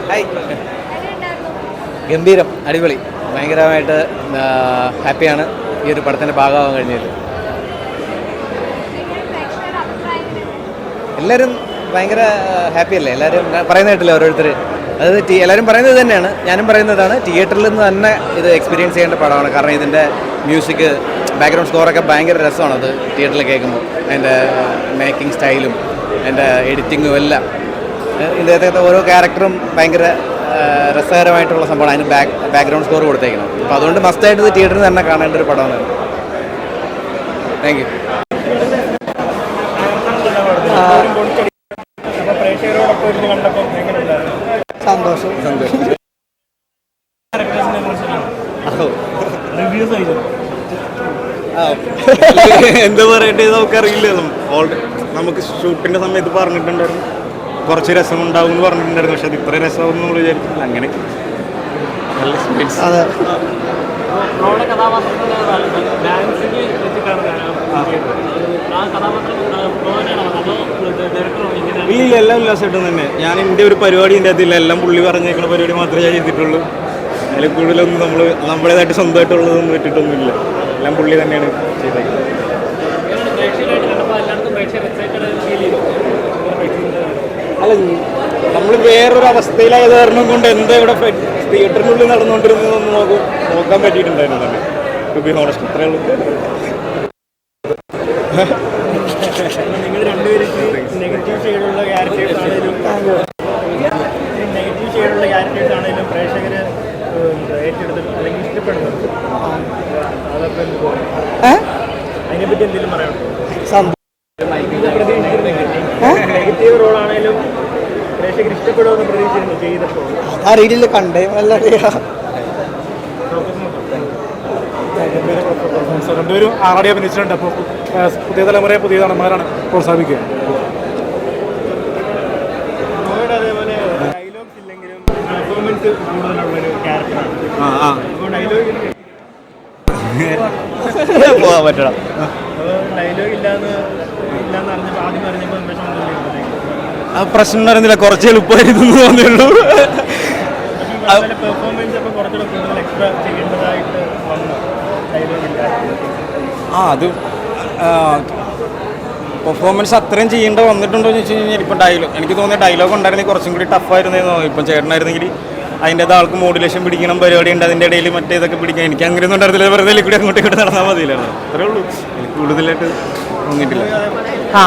Hi. ഗംഭീരം, അടിപൊളി, ഭയങ്കരമായിട്ട് ഹാപ്പിയാണ് ഈ ഒരു പടത്തിൻ്റെ ഭാഗമാകാൻ കഴിഞ്ഞത്. എല്ലാവരും ഭയങ്കര ഹാപ്പിയല്ലേ, എല്ലാവരും പറയുന്ന കേട്ടില്ല ഓരോരുത്തർ. അതായത് എല്ലാവരും പറയുന്നത് തന്നെയാണ്, ഞാനും പറയുന്നതാണ്. തിയേറ്ററിൽ നിന്ന് തന്നെ ഇത് എക്സ്പീരിയൻസ് ചെയ്യേണ്ട പടമാണ്. കാരണം ഇതിൻ്റെ മ്യൂസിക്, ബാക്ക്ഗ്രൗണ്ട് സ്കോറൊക്കെ ഭയങ്കര രസമാണ് അത് തിയേറ്ററിൽ കേൾക്കുമ്പോൾ. അതിൻ്റെ മേക്കിംഗ് സ്റ്റൈലും അതിൻ്റെ എഡിറ്റിങ്ങും എല്ലാം, ഇതിൻ്റെ ഓരോ ക്യാരക്ടറും ഭയങ്കര രസകരമായിട്ടുള്ള സംഭവമാണ്. അതിന് ബാക്ക്ഗ്രൗണ്ട് സ്കോർ കൊടുത്തേക്കണം. അപ്പോൾ അതുകൊണ്ട് മസ്റ്റായിട്ട് ഇത് തിയേറ്ററിൽ തന്നെ കാണേണ്ട ഒരു പടമാണ്. Thank you. സന്തോഷം. എന്താ പറയട്ടെ, നമുക്കറിയില്ല. നമുക്ക് ഷൂട്ടിൻ്റെ സമയത്ത് പറഞ്ഞിട്ടുണ്ടായിരുന്നു കുറച്ച് രസം ഉണ്ടാവും എന്ന് പറഞ്ഞിട്ടുണ്ടായിരുന്നു. പക്ഷെ അത് ഇത്ര രസമാവും നമ്മൾ വിചാരിച്ചില്ല. അങ്ങനെ നല്ല എക്സ്പീരിയൻസ്. ഇല്ല, എല്ലാം ഉല്ലാസമായിട്ടും തന്നെ. ഞാൻ എൻ്റെ ഒരു പരിപാടി എൻ്റെ അതില്ല, എല്ലാം പുള്ളി പറഞ്ഞേക്കുന്ന പരിപാടി മാത്രമേ ഞാൻ ചെയ്തിട്ടുള്ളൂ. അതിൽ കൂടുതലൊന്നും നമ്മുടേതായിട്ട് സ്വന്തമായിട്ടുള്ളതൊന്നും പറ്റിയിട്ടൊന്നുമില്ല. എല്ലാം പുള്ളി തന്നെയാണ് ചെയ്തേക്കുന്നത്. അല്ല, നമ്മൾ വേറൊരു അവസ്ഥയിലായത് കാരണം കൊണ്ട് എന്താ ഇവിടെ തിയേറ്ററിനുള്ളിൽ നടന്നുകൊണ്ടിരുന്നതൊന്നും നോക്കാൻ പറ്റിയിട്ടുണ്ടായിരുന്നു തന്നെ. ടു ബി ഹോണസ്റ്റ്, അത്രേ ഉള്ളൂ. നിങ്ങൾ രണ്ടുപേരും നെഗറ്റീവ് ഷെയ്ഡുള്ള ക്യാരക്ടേഴ്സ് ആണെങ്കിലും പ്രേക്ഷകർ ഏറ്റെടുത്ത് അല്ലെങ്കിൽ ഇഷ്ടപ്പെടുന്നത്, അതൊക്കെ അതിനെപ്പറ്റി എന്തെങ്കിലും പറയാനുണ്ടോ? നെഗറ്റീവ് റോളാണേലും പ്രേക്ഷകർ ഇഷ്ടപ്പെടുമെന്ന് പ്രതീക്ഷിക്കുന്നു ചെയ്തപ്പോൾ. അറിയില്ല, കണ്ടേ രണ്ടുപേരും ആറടി അഭിനയിച്ചിട്ടുണ്ട്. അപ്പോൾ പുതിയ തലമുറയെ പുതിയ നടന്മാരാണ് പ്രോത്സാഹിപ്പിക്കുക. അതേപോലെ ഡയലോഗ്സ് ഇല്ലെങ്കിലും പെർഫോമൻസ് കൂടുതലുള്ളൊരു ക്യാരക്ടറാണ്. അപ്പോൾ പോകാൻ പറ്റണം. അപ്പോൾ ഡയലോഗ് ഇല്ലാന്ന് അറിഞ്ഞപ്പോൾ ആദ്യം അറിഞ്ഞപ്പോൾ ആ പ്രശ്നം പറയുന്നില്ല, കുറച്ച് എളുപ്പമായിരുന്നു തോന്നിയുള്ളൂ. പെർഫോമൻസ് അപ്പോൾ കുറച്ചുകൂടെ കൂടുതൽ എക്സ്ട്രാ ചെയ്യേണ്ടതായിട്ട് വന്നു. അത് പെർഫോമൻസ് അത്രയും ചെയ്യേണ്ട വന്നിട്ടുണ്ടോ എന്ന് വെച്ച് കഴിഞ്ഞാൽ ഇപ്പം എനിക്ക് തോന്നിയ ഡയലോഗ് ഉണ്ടായിരുന്നെങ്കിൽ കുറച്ചും കൂടി ടഫായിരുന്നോ. ഇപ്പം ചേട്ടനായിരുന്നെങ്കിൽ അതിൻ്റെ ആൾക്ക് മോഡുലേഷൻ പിടിക്കണം പരിപാടി ഉണ്ട്, അതിൻ്റെ ഇടയിൽ മറ്റേതൊക്കെ പിടിക്കാൻ എനിക്ക് അങ്ങനെയൊന്നും ഉണ്ടായിരുന്നില്ല. വെറുതെ കൂടി അങ്ങോട്ടും ഇങ്ങോട്ട് നടന്നാൽ മതിയില്ലായിരുന്നു. അത്രേ ഉള്ളൂ, എനിക്ക് കൂടുതലായിട്ട് തോന്നിയിട്ടില്ല.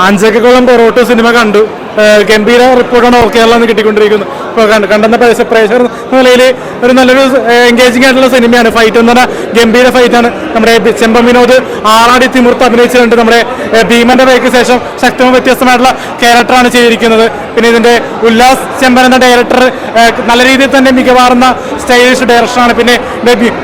അഞ്ചക്കോളം പൊറോട്ടോ സിനിമ കണ്ടു. ഗംഭീര റിപ്പോർട്ടാണ് കേരളം കിട്ടിക്കൊണ്ടിരിക്കുന്നത്. ഇപ്പോൾ കണ്ടെന്ന പ്രേക്ഷകർ നിലയിൽ ഒരു നല്ലൊരു എൻഗേജിങ് ആയിട്ടുള്ള സിനിമയാണ്. ഫൈറ്റ് എന്ന് പറഞ്ഞാൽ ഗംഭീര ഫൈറ്റാണ്. നമ്മുടെ ചെമ്പൻ വിനോദ് ആറാടി തിമിർത്ത് അഭിനയിച്ചിട്ടുണ്ട്. നമ്മുടെ ഭീമന്റെ വഴിക്ക് ശേഷം ശക്തവും വ്യത്യസ്തമായിട്ടുള്ള ക്യാരക്ടറാണ് ചെയ്തിരിക്കുന്നത്. പിന്നെ ഇതിൻ്റെ ഉല്ലാസ് ചെമ്പൻ എന്ന ഡയറക്ടർ നല്ല രീതിയിൽ തന്നെ മികവാർന്ന സ്റ്റൈലിഷ് ഡയറക്ഷനാണ്. പിന്നെ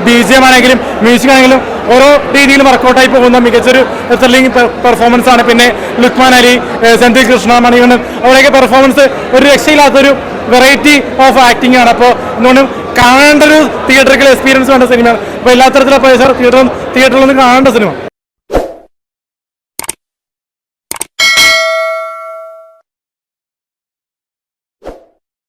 BGM ആണെങ്കിലും മ്യൂസിക് ആണെങ്കിലും ഓരോ രീതിയിലും വർക്കൗട്ടായി പോകുന്ന മികച്ചൊരു ത്രില്ലിംഗ് പെർഫോമൻസ് ആണ്. പിന്നെ ലുക്മാൻ അലി, സെന്തിൽ കൃഷ്ണ, മണികണ്ഠൻ, അവരുടെയൊക്കെ പെർഫോമൻസ് ഒരു രക്ഷയില്ലാത്തൊരു വെറൈറ്റി ഓഫ് ആക്ടിംഗ് ആണ്. അപ്പോൾ എന്തുകൊണ്ടും കാണേണ്ട ഒരു തിയേറ്ററിക്കൽ എക്സ്പീരിയൻസ് വേണ്ട സിനിമയാണ്. അപ്പോൾ എല്ലാ തരത്തിലുള്ള പ്രേക്ഷകർ തിയേറ്ററിലൊന്നും കാണേണ്ട സിനിമ.